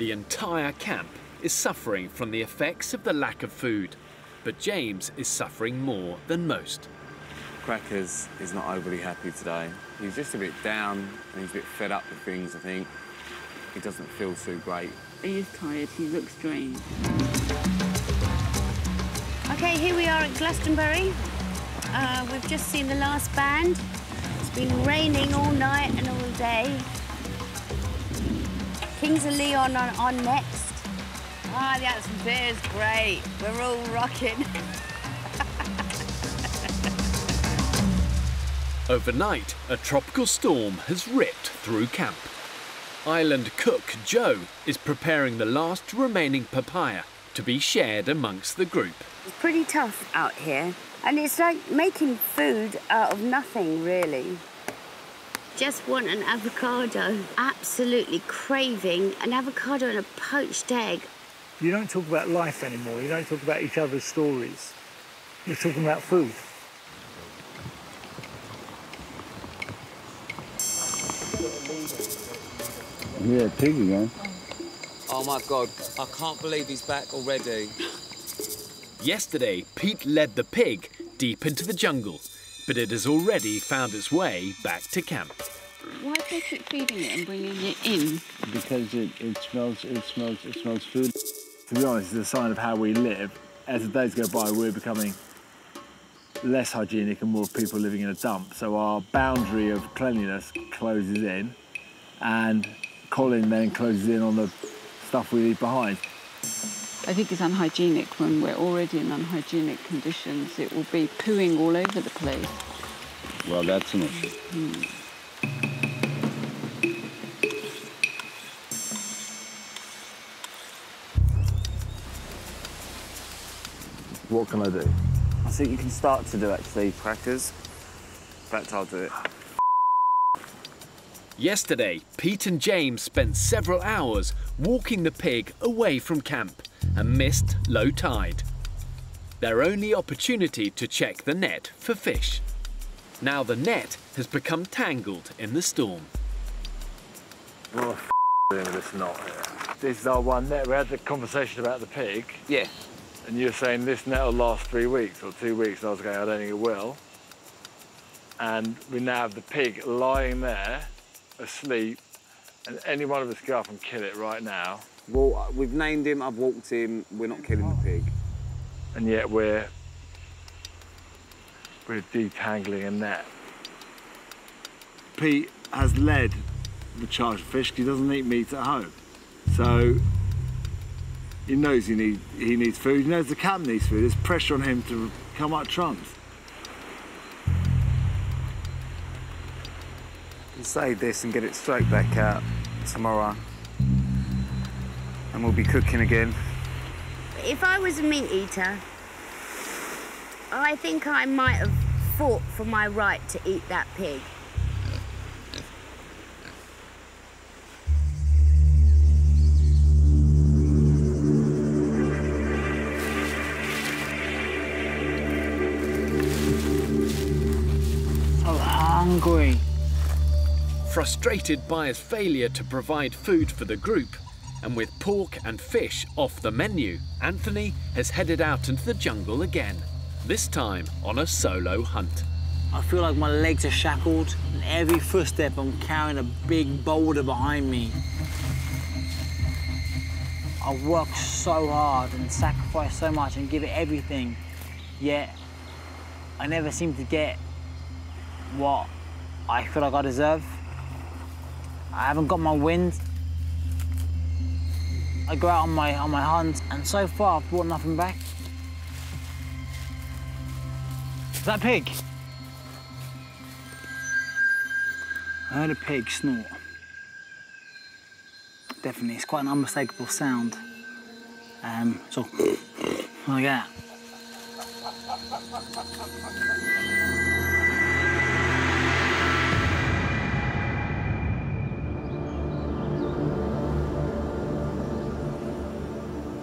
The entire camp is suffering from the effects of the lack of food, but James is suffering more than most. Crackers is not overly happy today. He's just a bit down and he's a bit fed up with things, I think. He doesn't feel too great. He is tired, he looks drained. OK, here we are at Glastonbury. We've just seen the last band. It's been raining all night and all day. Kings of Leon on next. Ah, the atmosphere is great. We're all rocking. Overnight, a tropical storm has ripped through camp. Island cook Joe is preparing the last remaining papaya to be shared amongst the group. It's pretty tough out here, and it's like making food out of nothing, really. Just want an avocado. Absolutely craving an avocado and a poached egg. You don't talk about life anymore. You don't talk about each other's stories. You're talking about food. Yeah, pig again. Oh my God, I can't believe he's back already. Yesterday, Pete led the pig deep into the jungle, but it has already found its way back to camp. Why do they keep feeding it and bringing it in? Because it smells food. To be honest, it's a sign of how we live. As the days go by, we're becoming less hygienic and more people living in a dump. So our boundary of cleanliness closes in, and Colin then closes in on the stuff we leave behind. I think it's unhygienic when we're already in unhygienic conditions. It will be pooing all over the place. Well, that's an issue. What can I do? I think you can start to do, actually, Crackers. In fact, I'll do it. Yesterday, Pete and James spent several hours walking the pig away from camp and missed low tide. Their only opportunity to check the net for fish. Now the net has become tangled in the storm. What the doing with this knot here? This is our one net. We had the conversation about the pig. Yeah. And you were saying this net will last 3 weeks or 2 weeks, and I was going, I don't think it will. And we now have the pig lying there, asleep, and any one of us go up and kill it right now. Well, we've named him, I've walked him, we're not killing the pig. And yet we're detangling a net. Pete has led the charge of fish. He doesn't eat meat at home. So he knows he needs food. He knows the camp needs food. There's pressure on him to come up trumps. We'll save this and get it straight back out tomorrow. And we'll be cooking again. If I was a meat eater, I think I might have fought for my right to eat that pig. I'm hungry. Frustrated by his failure to provide food for the group, and with pork and fish off the menu, Anthony has headed out into the jungle again, this time on a solo hunt. I feel like my legs are shackled, and every footstep I'm carrying a big boulder behind me. I work so hard and sacrifice so much and give it everything, yet I never seem to get what I feel like I deserve. I haven't got my wind. I go out on my hunt, and so far I've brought nothing back. Is that a pig? I heard a pig snort. Definitely, it's quite an unmistakable sound. So, like that.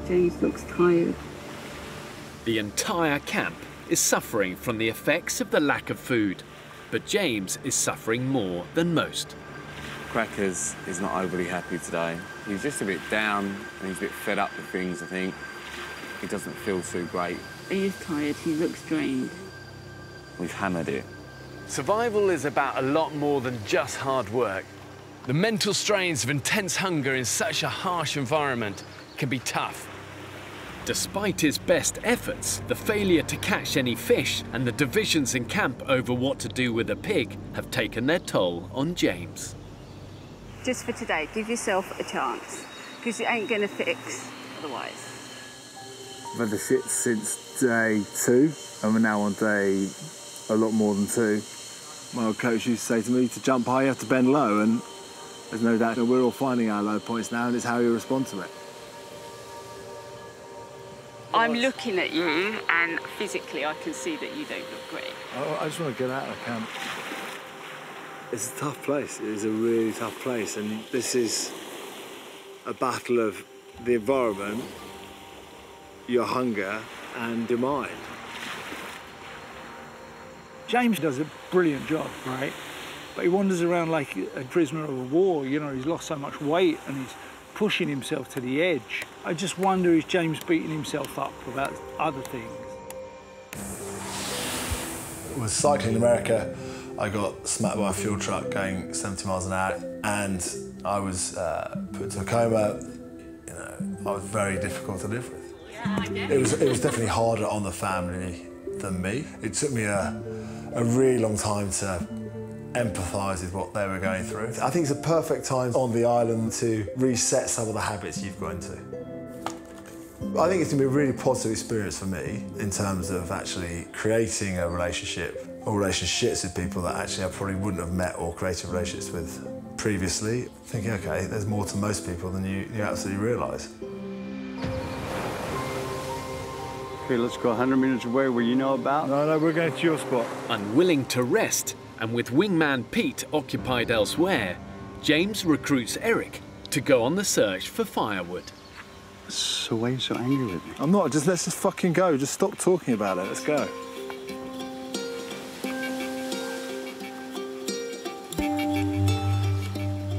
James looks tired. The entire camp is suffering from the effects of the lack of food, but James is suffering more than most. Crackers is not overly happy today. He's just a bit down and he's a bit fed up with things, I think. He doesn't feel too great. He is tired, he looks drained. We've hammered it. Survival is about a lot more than just hard work. The mental strains of intense hunger in such a harsh environment can be tough. Despite his best efforts, the failure to catch any fish and the divisions in camp over what to do with a pig have taken their toll on James. Just for today, give yourself a chance, because it ain't gonna fix otherwise. I've had the shit since day 2, and we're now on day a lot more than 2. My old coach used to say to me, to jump high, you have to bend low, and there's no doubt that we're all finding our low points now, and it's how you respond to it. I'm looking at you, and physically I can see that you don't look great. I just want to get out of camp. It's a tough place. It is a really tough place, and this is a battle of the environment, your hunger, and your mind. James does a brilliant job, right? But he wanders around like a prisoner of war. You know, he's lost so much weight and he's pushing himself to the edge. I just wonder, is James beating himself up about other things? I was cycling in America. I got smacked by a fuel truck going 70 miles an hour, and I was put into a coma. You know, I was very difficult to live with. It was definitely harder on the family than me. It took me a really long time to empathise with what they were going through. I think it's a perfect time on the island to reset some of the habits you've got into. I think it's going to be a really positive experience for me in terms of actually creating a relationship or relationships with people that actually I probably wouldn't have met or created relationships with previously. Thinking, OK, there's more to most people than you absolutely realise. Okay, let's go 100 meters away where you know about. No, we're going to your spot. Unwilling to rest, and with wingman Pete occupied elsewhere, James recruits Eric to go on the search for firewood. So why are you so angry with me? I'm not, let's just fucking go. Just stop talking about it, let's go.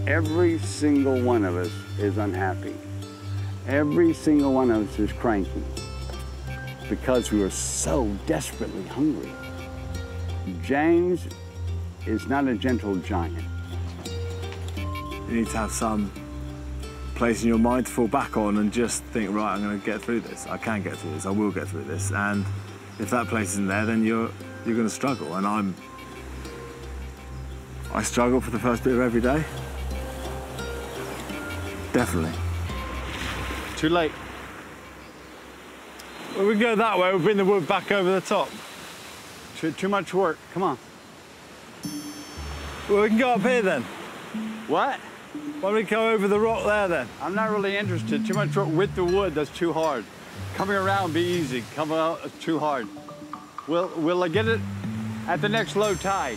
Every single one of us is unhappy. Every single one of us is cranky because we were so desperately hungry. James is not a gentle giant. You need to have some place in your mind to fall back on and just think, right, I'm going to get through this. I can get through this. I will get through this. And if that place isn't there, then you're going to struggle. And I struggle for the first bit of every day. Definitely. Too late. Well, we can go that way. We'll bring the wood back over the top. Too much work. Come on. Well, we can go up here then. What? Why don't we go over the rock there then? I'm not really interested. Too much work with the wood. That's too hard. Coming around be easy. Coming out is too hard. Will I get it at the next low tide?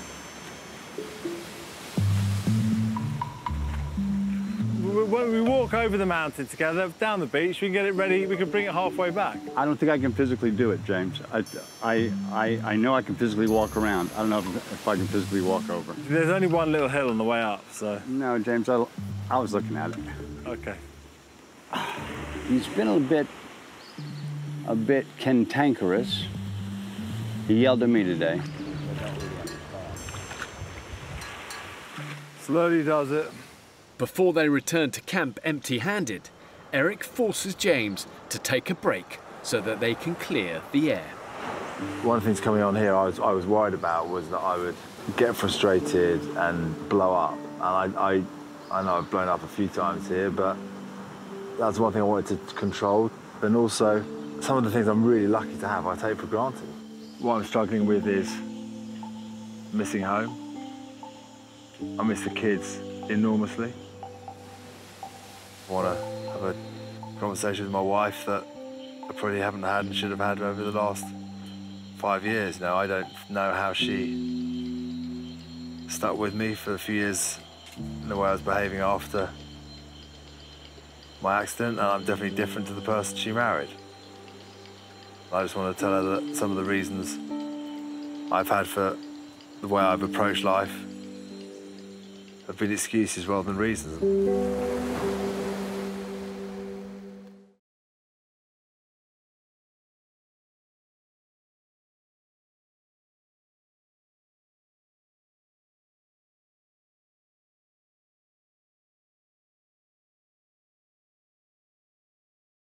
When we walk over the mountain together, down the beach, we can get it ready, we can bring it halfway back. I don't think I can physically do it, James. I know I can physically walk around. I don't know if I can physically walk over. There's only one little hill on the way up, so... No, James, I was looking at it. OK. He's been a bit cantankerous. He yelled at me today. Slowly does it. Before they return to camp empty-handed, Eric forces James to take a break so that they can clear the air. One of the things coming on here I was worried about was that I would get frustrated and blow up. And I know I've blown up a few times here, but that's one thing I wanted to control. And also, some of the things I'm really lucky to have, I take for granted. What I'm struggling with is missing home. I miss the kids enormously. I want to have a conversation with my wife that I probably haven't had and should have had over the last 5 years now. I don't know how she stuck with me for a few years in the way I was behaving after my accident, and I'm definitely different to the person she married. I just want to tell her that some of the reasons I've had for the way I've approached life have been excuses rather than reasons.